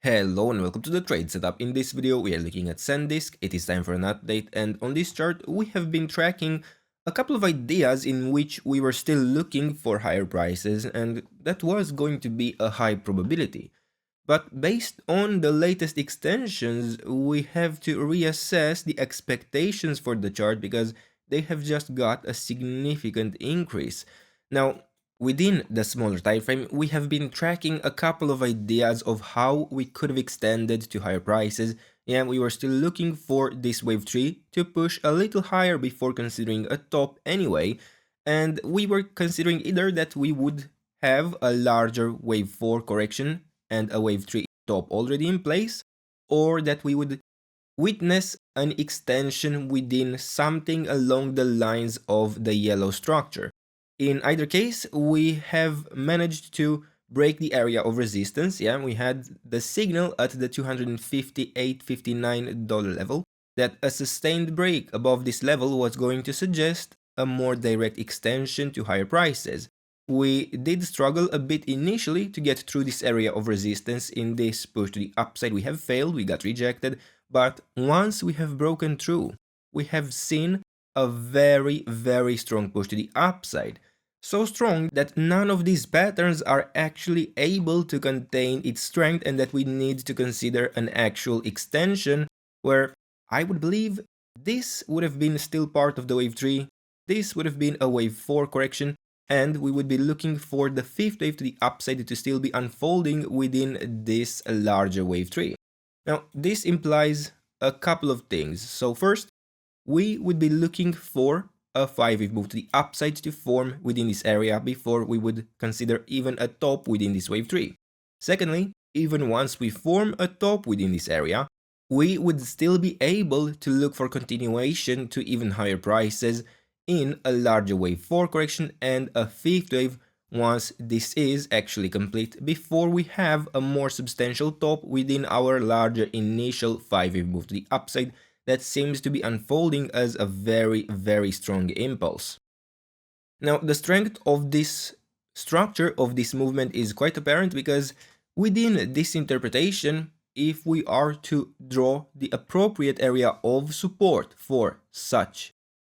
Hello and welcome to the trade setup. In this video we are looking at Sandisk. It is time for an update, and on this chart we have been tracking a couple of ideas in which we were still looking for higher prices, and that was going to be a high probability. But based on the latest extensions, we have to reassess the expectations for the chart because they have just got a significant increase. Now, within the smaller time frame, we have been tracking a couple of ideas of how we could have extended to higher prices, and we were still looking for this wave 3 to push a little higher before considering a top anyway, and we were considering either that we would have a larger wave 4 correction and a wave 3 top already in place, or that we would witness an extension within something along the lines of the yellow structure. In either case, we have managed to break the area of resistance. Yeah, we had the signal at the $258.59 level that a sustained break above this level was going to suggest a more direct extension to higher prices. We did struggle a bit initially to get through this area of resistance. In this push to the upside we have failed, we got rejected, but once we have broken through, we have seen a very strong push to the upside. So strong that none of these patterns are actually able to contain its strength, and that we need to consider an actual extension where I would believe this would have been still part of the wave 3, this would have been a wave 4 correction, and we would be looking for the fifth wave to the upside to still be unfolding within this larger wave 3. Now, this implies a couple of things. So first, we would be looking for a 5-wave move to the upside to form within this area before we would consider even a top within this wave 3. Secondly, even once we form a top within this area, we would still be able to look for continuation to even higher prices in a larger wave 4 correction and a 5th wave once this is actually complete, before we have a more substantial top within our larger initial 5-wave move to the upside that seems to be unfolding as a very strong impulse. Now, the strength of this structure of this movement is quite apparent because within this interpretation, if we are to draw the appropriate area of support for such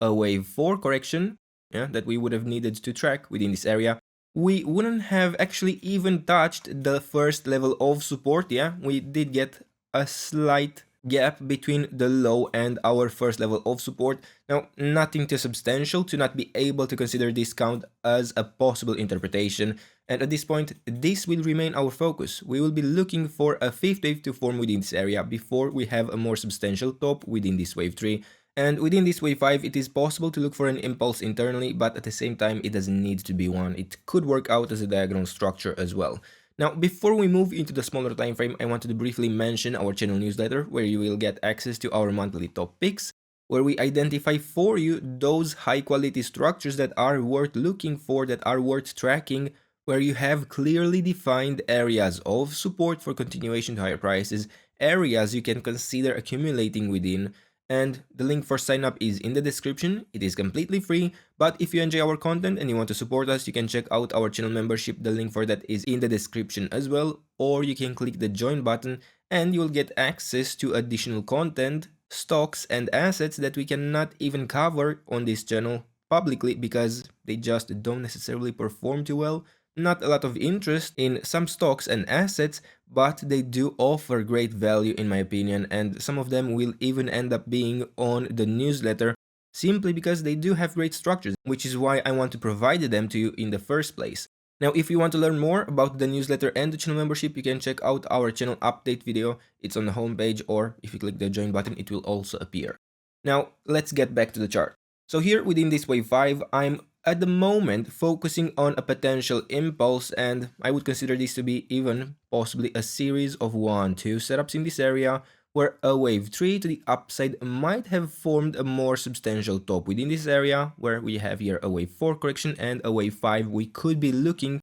a wave 4 correction, that we would have needed to track within this area, we wouldn't have actually even touched the first level of support. We did get a slight gap between the low and our first level of support. Now, nothing too substantial to not be able to consider this count as a possible interpretation, and at this point, this will remain our focus. We will be looking for a 5th wave to form within this area before we have a more substantial top within this wave 3. And within this wave 5, it is possible to look for an impulse internally, but at the same time, it doesn't need to be one. It could work out as a diagonal structure as well. Now, before we move into the smaller time frame, I wanted to briefly mention our channel newsletter, where you will get access to our monthly top picks, where we identify for you those high quality structures that are worth looking for, that are worth tracking, where you have clearly defined areas of support for continuation to higher prices, areas you can consider accumulating within. And the link for sign up is in the description. It is completely free, but if you enjoy our content and you want to support us, you can check out our channel membership. The link for that is in the description as well, or you can click the join button and you'll get access to additional content, stocks and assets that we cannot even cover on this channel publicly because they just don't necessarily perform too well. Not a lot of interest in some stocks and assets, but they do offer great value in my opinion, and some of them will even end up being on the newsletter simply because they do have great structures, which is why I want to provide them to you in the first place. Now, if you want to learn more about the newsletter and the channel membership, you can check out our channel update video. It's on the homepage, or if you click the join button, it will also appear. Now, let's get back to the chart. So here within this wave 5, I'm at the moment focusing on a potential impulse, and I would consider this to be even possibly a series of 1-2 setups in this area, where a wave 3 to the upside might have formed a more substantial top within this area, where we have here a wave 4 correction, and a wave 5 we could be looking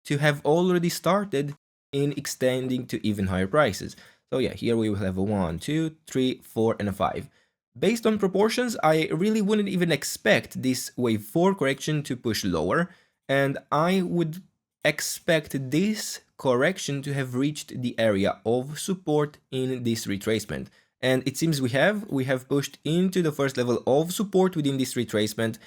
to have already started in extending to even higher prices. So yeah, here we will have a 1, 2, 3, 4 and a 5. Based on proportions, I really wouldn't even expect this wave 4 correction to push lower, and I would expect this correction to have reached the area of support in this retracement. And it seems we have pushed into the first level of support within this retracement.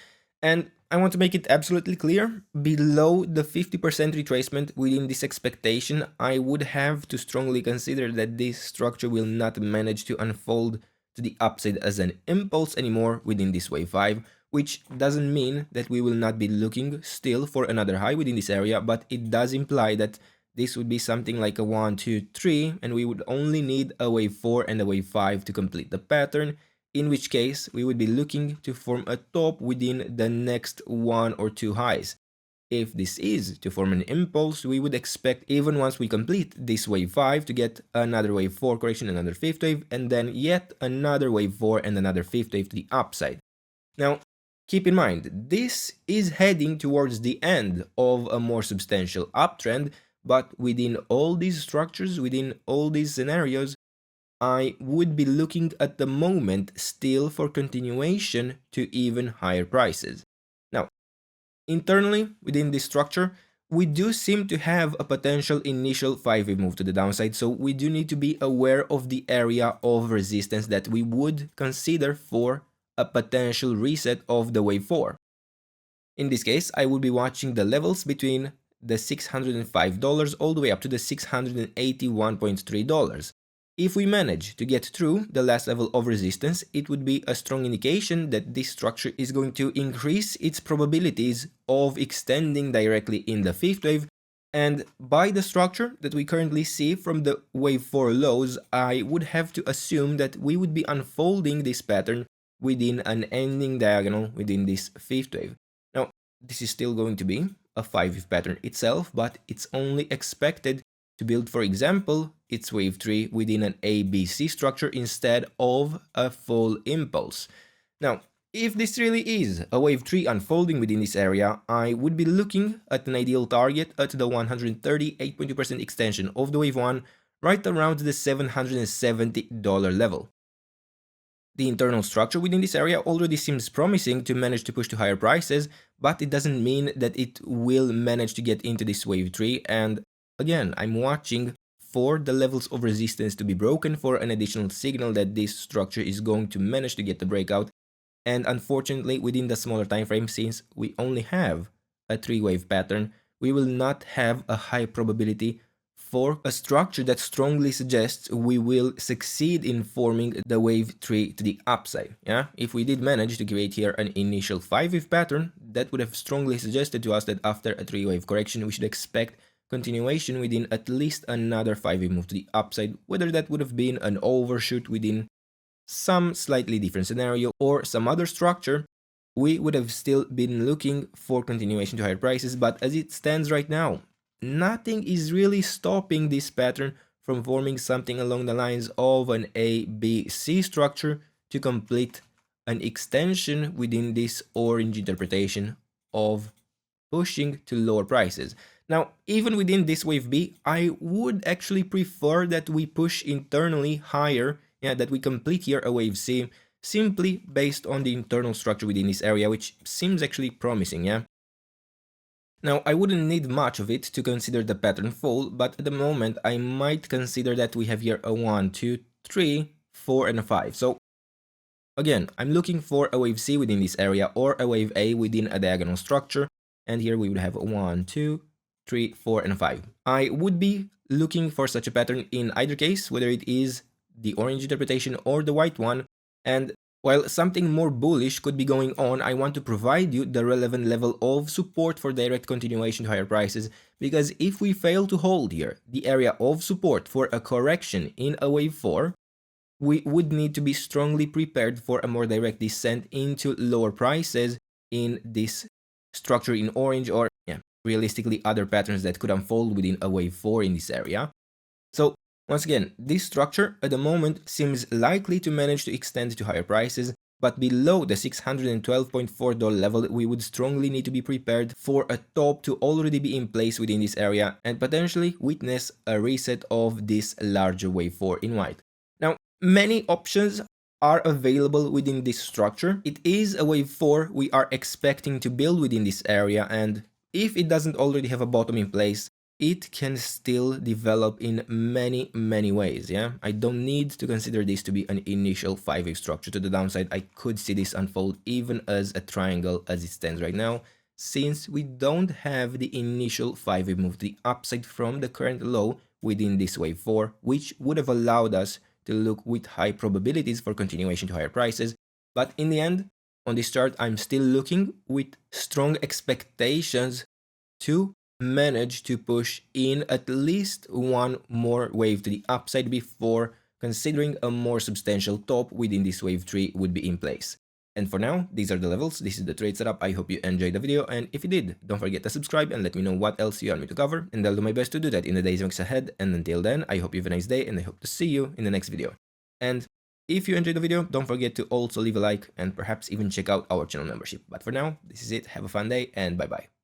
And I want to make it absolutely clear, below the 50% retracement within this expectation, I would have to strongly consider that this structure will not manage to unfold to the upside as an impulse anymore within this wave 5, which doesn't mean that we will not be looking still for another high within this area, but it does imply that this would be something like a 1, 2, 3, and we would only need a wave 4 and a wave 5 to complete the pattern, in which case we would be looking to form a top within the next 1 or 2 highs. If this is to form an impulse, we would expect, even once we complete this wave 5, to get another wave 4 correction, another fifth wave, and then yet another wave 4 and another fifth wave to the upside. Now, keep in mind, this is heading towards the end of a more substantial uptrend, but within all these structures, within all these scenarios, I would be looking at the moment still for continuation to even higher prices. Now, internally within this structure, we do seem to have a potential initial 5-wave move to the downside, so we do need to be aware of the area of resistance that we would consider for a potential reset of the wave 4. In this case, I will be watching the levels between the $605 all the way up to the $681.3. If we manage to get through the last level of resistance, it would be a strong indication that this structure is going to increase its probabilities of extending directly in the fifth wave, and by the structure that we currently see from the wave 4 lows, I would have to assume that we would be unfolding this pattern within an ending diagonal within this fifth wave. Now, this is still going to be a 5-wave pattern itself, but it's only expected to build, for example, its wave 3 within an ABC structure instead of a full impulse. Now, if this really is a wave 3 unfolding within this area, I would be looking at an ideal target at the 138.2% extension of the wave 1, right around the $770 level. The internal structure within this area already seems promising to manage to push to higher prices, but it doesn't mean that it will manage to get into this wave 3, and again, I'm watching for the levels of resistance to be broken for an additional signal that this structure is going to manage to get the breakout. And unfortunately, within the smaller time frame, since we only have a 3-wave pattern, we will not have a high probability for a structure that strongly suggests we will succeed in forming the wave 3 to the upside. Yeah, if we did manage to create here an initial 5-wave pattern, that would have strongly suggested to us that after a 3-wave correction, we should expect continuation within at least another 5-wave move to the upside, whether that would have been an overshoot within some slightly different scenario or some other structure. We would have still been looking for continuation to higher prices, but as it stands right now, nothing is really stopping this pattern from forming something along the lines of an ABC structure to complete an extension within this orange interpretation of pushing to lower prices. Now, even within this wave B, I would actually prefer that we push internally higher, that we complete here a wave C, simply based on the internal structure within this area, which seems actually promising, yeah? Now, I wouldn't need much of it to consider the pattern fall, but at the moment I might consider that we have here a 1, 2, 3, 4, and a 5. So, again, I'm looking for a wave C within this area or a wave A within a diagonal structure, and here we would have a 1, 2, 3, 4, and 5. I would be looking for such a pattern in either case, whether it is the orange interpretation or the white one, and while something more bullish could be going on, I want to provide you the relevant level of support for direct continuation to higher prices, because if we fail to hold here the area of support for a correction in a wave 4, we would need to be strongly prepared for a more direct descent into lower prices in this structure in orange, or realistically other patterns that could unfold within a wave 4 in this area. So once again, this structure at the moment seems likely to manage to extend to higher prices, but below the $612.4 level, we would strongly need to be prepared for a top to already be in place within this area and potentially witness a reset of this larger wave 4 in white. Now, many options are available within this structure. It is a wave 4 we are expecting to build within this area, and if it doesn't already have a bottom in place, it can still develop in many ways, yeah? I don't need to consider this to be an initial 5-wave structure to the downside. I could see this unfold even as a triangle as it stands right now, since we don't have the initial 5-wave move to the upside from the current low within this wave 4, which would have allowed us to look with high probabilities for continuation to higher prices. But in the end, on this chart, I'm still looking with strong expectations to manage to push in at least one more wave to the upside before considering a more substantial top within this wave 3 would be in place. And for now, these are the levels, this is the trade setup. I hope you enjoyed the video, and if you did, don't forget to subscribe and let me know what else you want me to cover, and I'll do my best to do that in the days and weeks ahead. And until then, I hope you have a nice day, and I hope to see you in the next video. And if you enjoyed the video, don't forget to also leave a like and perhaps even check out our channel membership. But for now, this is it, have a fun day, and bye bye.